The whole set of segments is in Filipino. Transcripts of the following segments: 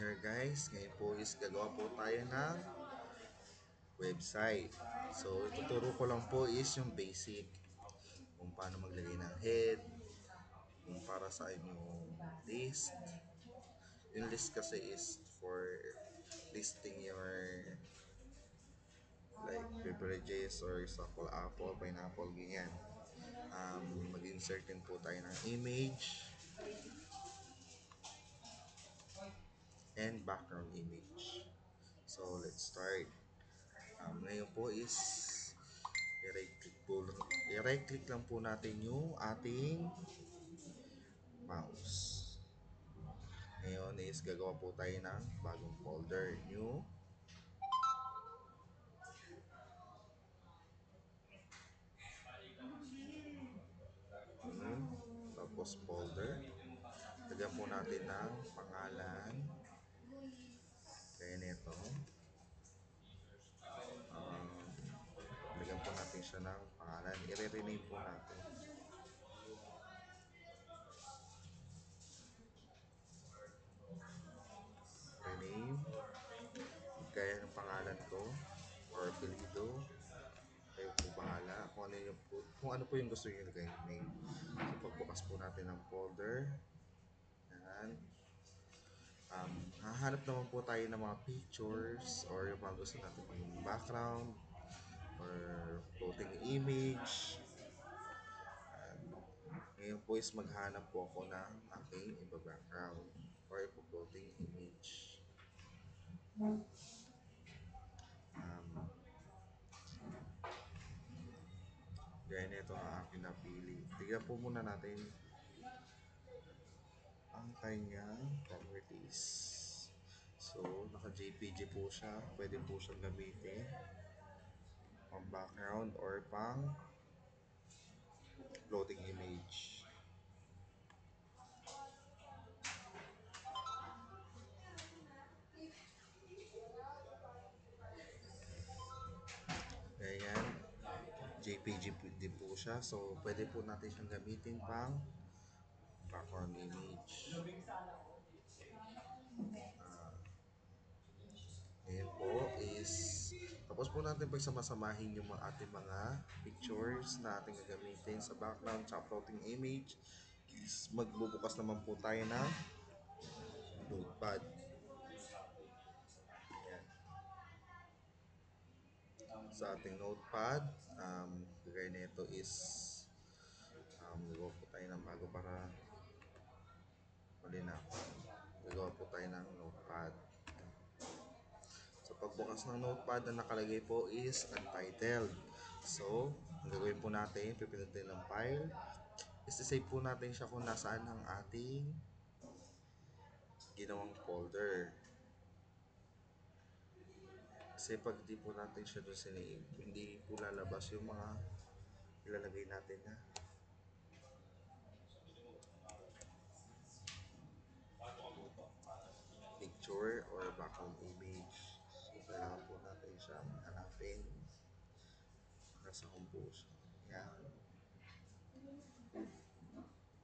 here guys. Ngayon po is gagawa po tayo ng website. So ituturo ko lang po is yung basic. Kung paano maglagay ng head, kung para sa yung list. Yung list kasi is for listing your like beverages or example apple, pineapple, ganyan. Mag-insert din po tayo ng image and background image. So let's start. Ngayon po is i-right click lang po natin yung ating mouse. Ngayon is gagawa po tayo ng bagong folder, new. Tapos folder. Lagyan po natin ng pangalan. Kaya nito. Lagyan po natin siya ng pangalan. I-rename po natin. Rename. Gaya ng pangalan ko or apelido. Kayo po bahala kung ano po yung gusto niyo ilagay name. So pagbukas po natin ng folder. Yan. Hahanap naman po tayo ng mga pictures or yung mga gusto natin maging background or floating image. Ngayon po is maghanap po ako ng aking iba background or floating image. Gaya nito ang aking napili. Tignan po muna natin ang kanyang properties. So, naka JPG po siya. Pwede po siyang gamitin pang background or pang floating image. Ayan, JPG din po siya. So, pwede po natin siyang gamitin pang background image. Ayan po is tapos po natin pagsamasamahin yung mga ating mga pictures na ating gagamitin sa background sa floating image is magbubukas naman po tayo ng notepad. Ayan. Sa ating notepad, gagawin nito is gagawa po tayo ng bago para malinaw. Gagawa po tayo ng notepad. So pagbukas ng notepad na nakalagay po is untitled. So, ang gagawin po natin, pipindutin ng file. Isi-save po natin siya kung nasaan ang ating ginawang folder. Kasi pag di po natin siya doon sinave, hindi po lalabas yung mga ilalagay natin na picture or background image. So, kailangan po natin siya hanapin. Nasa home po siya. Yan.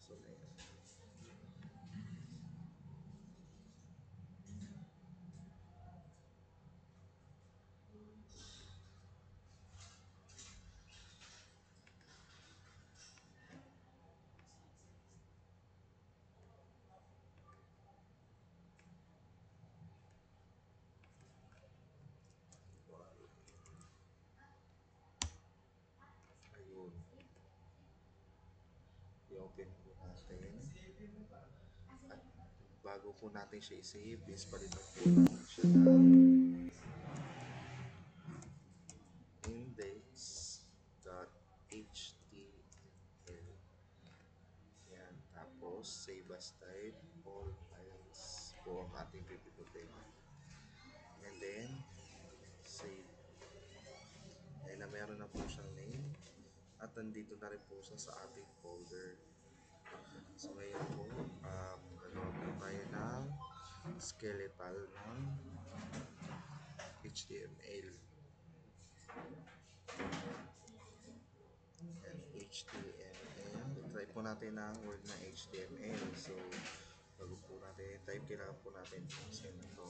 So, ayan. Ayun. I-open po natin. At bago po natin siya i-save, is palitan po natin siya ng index.html. Yan. Tapos, save as type, all files po ang ating pipindutin. And then, save. Ayun na, meron na po siyang name. At nandito na rin po siya sa ating folder. So ngayon po, gagawa po tayo ng skeletal ng HTML. And HTML. Try po natin ng word na HTML. So, bago po natin type, kailangan po natin send ito.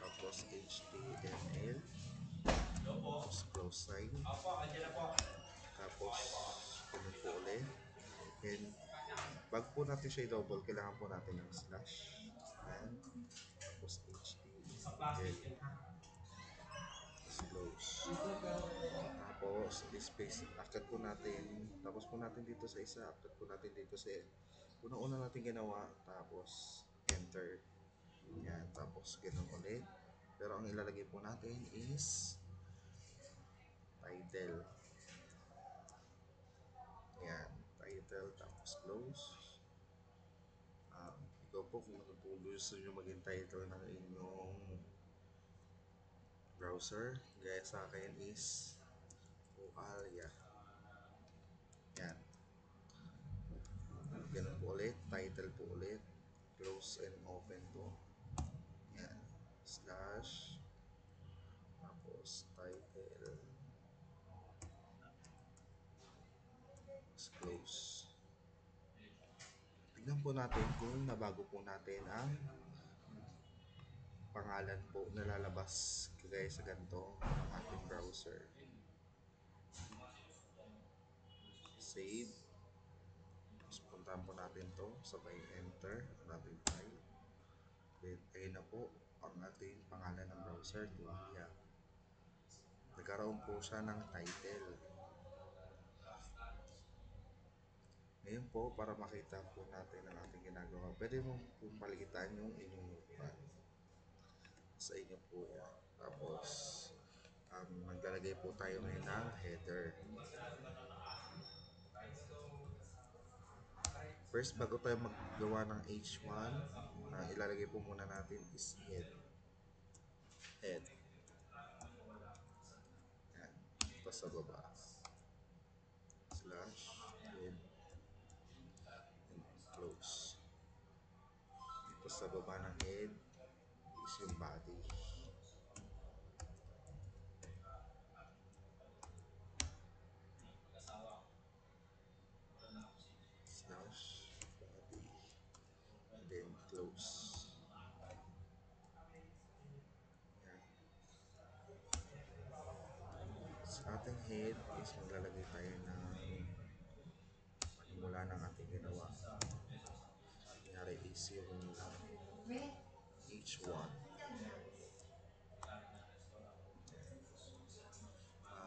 Tapos HTML, tapos close sign, tapos ganun po ulit. And bago po natin siya i-double, kailangan po natin ng slash. And tapos HTML, tapos close. Tapos space, akit po natin. Tapos po natin dito sa isa, akit po natin dito sa unang-una natin ginawa. Tapos enter. Yan, tapos ganun ulit. Pero ang ilalagay po natin is title. Yan, title, tapos close. Ikaw po kung ano po gusto nyo maging title ng inyong browser. Gaya sa akin is Oalia. Yan. Ganun po ulit. Title po ulit. Close and open po. Yan. Slash. Tapos title. Tapos close. Tignan po natin kung nabago po natin ang pangalan po na lalabas kagaya sa ganito ng ating browser. Save. Tapos puntahan po natin to, sabay enter natin type. Then ayun na po ang ating pangalan ng browser, Tulia. Nagkaroon po siya ng title. Ngayon po, para makita po natin ang ating ginagawa, pwede mo po paligitan yung inyong notepad. Sa inyo po yan. Tapos maglalagay po tayo ngayon ng header. First, bago tayo maggawa ng H1, ilalagay po muna natin is head. Head. Yan. Tapos sa baba. Slash head and close. Tapos sa baba ng head is yung body. Slash body. And then close. Yan. Sa ating head is maglalagay tayo ng mula ng ating ginawa. Nangyari is yung H1.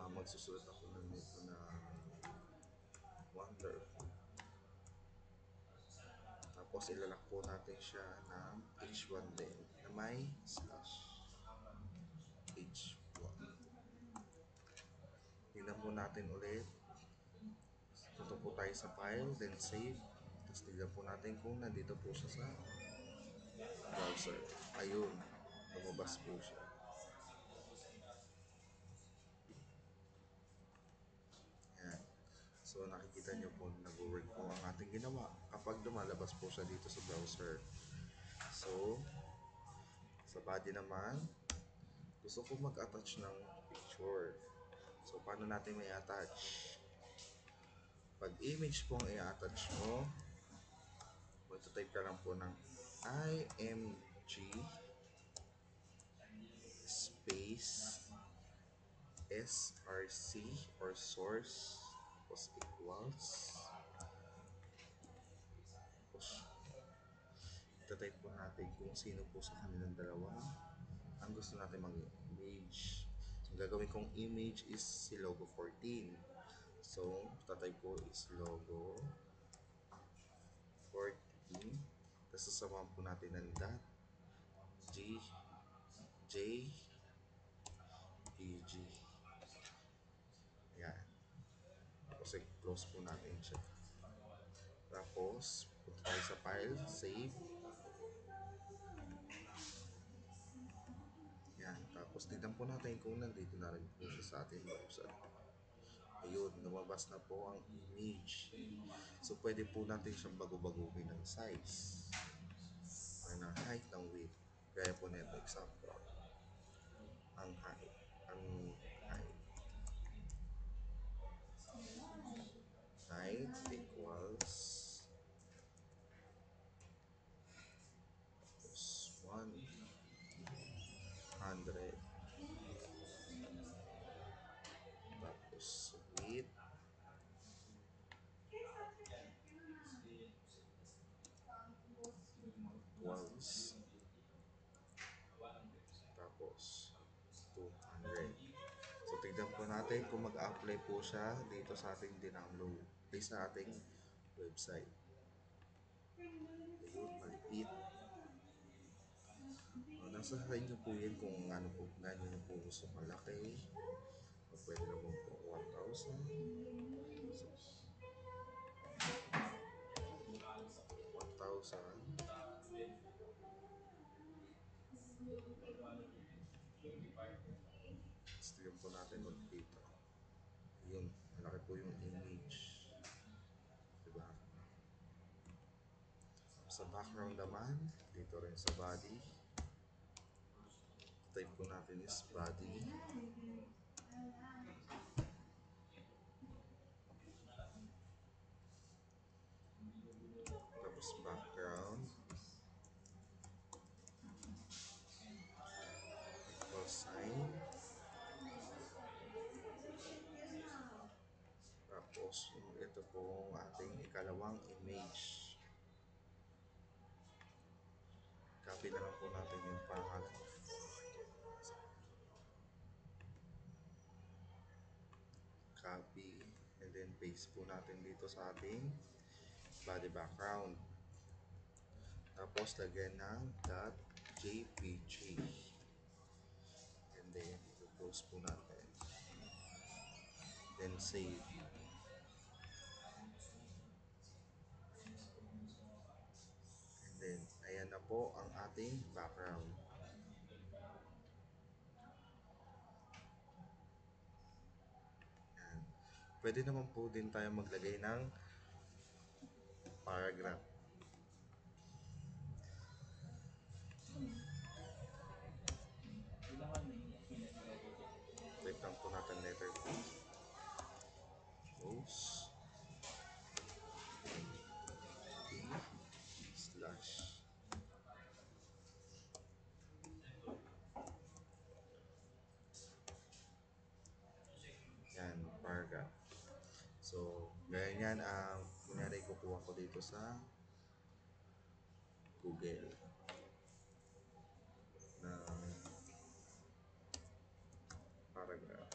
Magsusulat ako ng nito na wonderful. Tapos ilalak po natin siya ng H1 din na may slash H1. Tingnan po natin ulit. Punta po tayo sa file, then save. Tapos tignan po natin kung nandito po siya sa browser. Ayun, lumabas po siya. Yan. So nakikita nyo po nag-work po ang ating ginawa kapag lumalabas po siya dito sa browser. So sa body naman, gusto ko mag-attach ng picture. So paano natin may attach? Pag image po ang i-attach mo, magta-type ka lang po ng img space src or source tapos equals, tapos ita-type po natin kung sino po sa kanilang dalawa ang gusto natin mag-image. So gagawin kong image is si logo 14. So ita-type ko is logo 14. Tapos sasamahan po natin ng dot g j pg. Yan. Tapos i-close po natin siya. Tapos punta tayo sa file, save. Yan. Tapos tignan po natin kung nandito na rin po siya sa ating browser. Ayun, lumabas na po ang image. So pwede po natin siyang bago-baguhin ng size or ng height, ng width. Gaya po nito, example, ang height. Height equals then kung mag-apply po siya dito sa ating dinownload, ay sa ating website. Ayun, maliit. Nasa sa inyo po yan kung ano po, gano'n nyo po gusto malaki. O pwede naman po 1,000. So, 1,000. Tignan po natin ulit dito. Yun, malaki po yung image. Diba? Sa background naman, dito rin sa body. Type po natin is body. Tapos background. Equal sign. Tapos ito po ating ikalawang image. Copy na lang po natin yung pangalan. Copy. And then paste po natin dito sa ating body background. Tapos lagyan ng .jpg. And then post po natin. Then save. And then ayan na po ang ating background. Yan. Pwede naman po din tayo maglagay ng paragraph. Type lang po natin letter P. Close. P slash. Yan, paragraph. So, ganyan ang kunyari kukuha ko dito sa Google ng paragraph.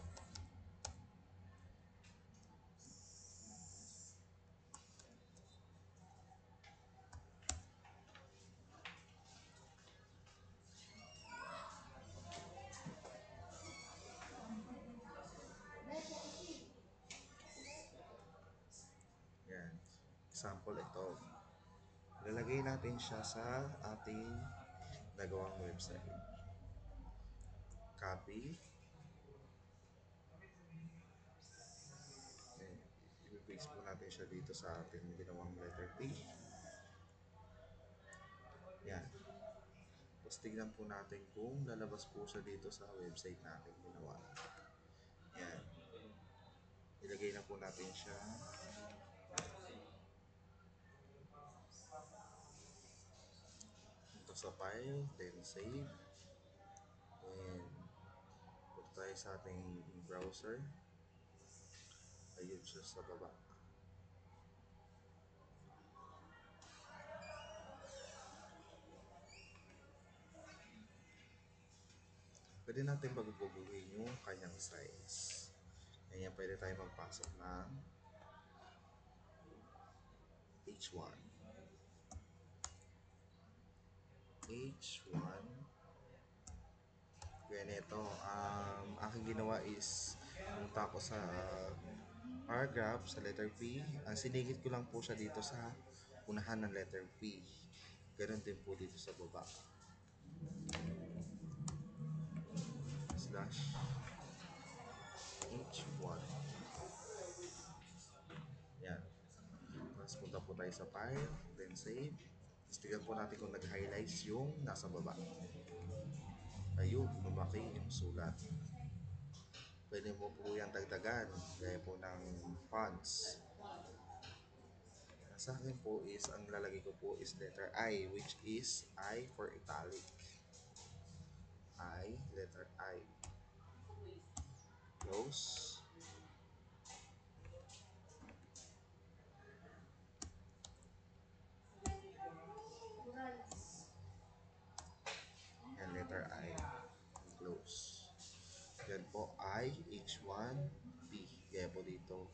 Yan. Example ito. Lalagay natin siya sa ating nagawang website. Copy. Then, i-paste po natin siya dito sa ating ginawang letter P. Yan. Tapos tignan po natin kung lalabas po siya dito sa website natin ginawa. Yan. Ilagay na po natin siya. Ito sa file, then save. And punta tayo sa ating browser. Ayun siya sa baba. Pwede natin baguhin yung kanyang size. Ganyan, pwede tayo magpasok ng H1. H1. Ganito. Aking ginawa is pumunta ako sa paragraph sa letter P. Ang sinigit ko lang po siya dito sa unahan ng letter P. Ganon din po dito sa baba. Slash H1. Yan. Tapos punta po tayo sa file, then save. Tapos tignan po natin kung nag-highlights yung nasa baba. Ayun, lumaki yung sulat. Pwede mo po yan dagdagan, gaya po ng fonts. Sa akin po is, ang lalagay ko po is letter I, which is I for italic. I, letter I. Close. And letter I. Close. Yan po I, H1. Kaya po dito,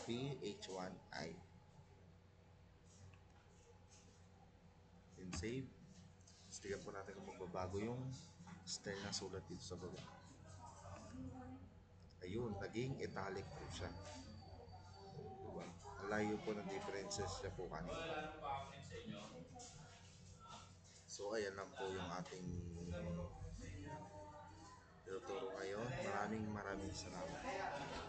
PH1I. Then save. Tapos tignan po natin kung magbabago yung style ng sulat dito sa baba. Ayun, naging italic po siya. Diba? Ang layo po ng differences siya po kanina. So, ayan lang po yung ating tinuturo ngayon. Maraming salamat.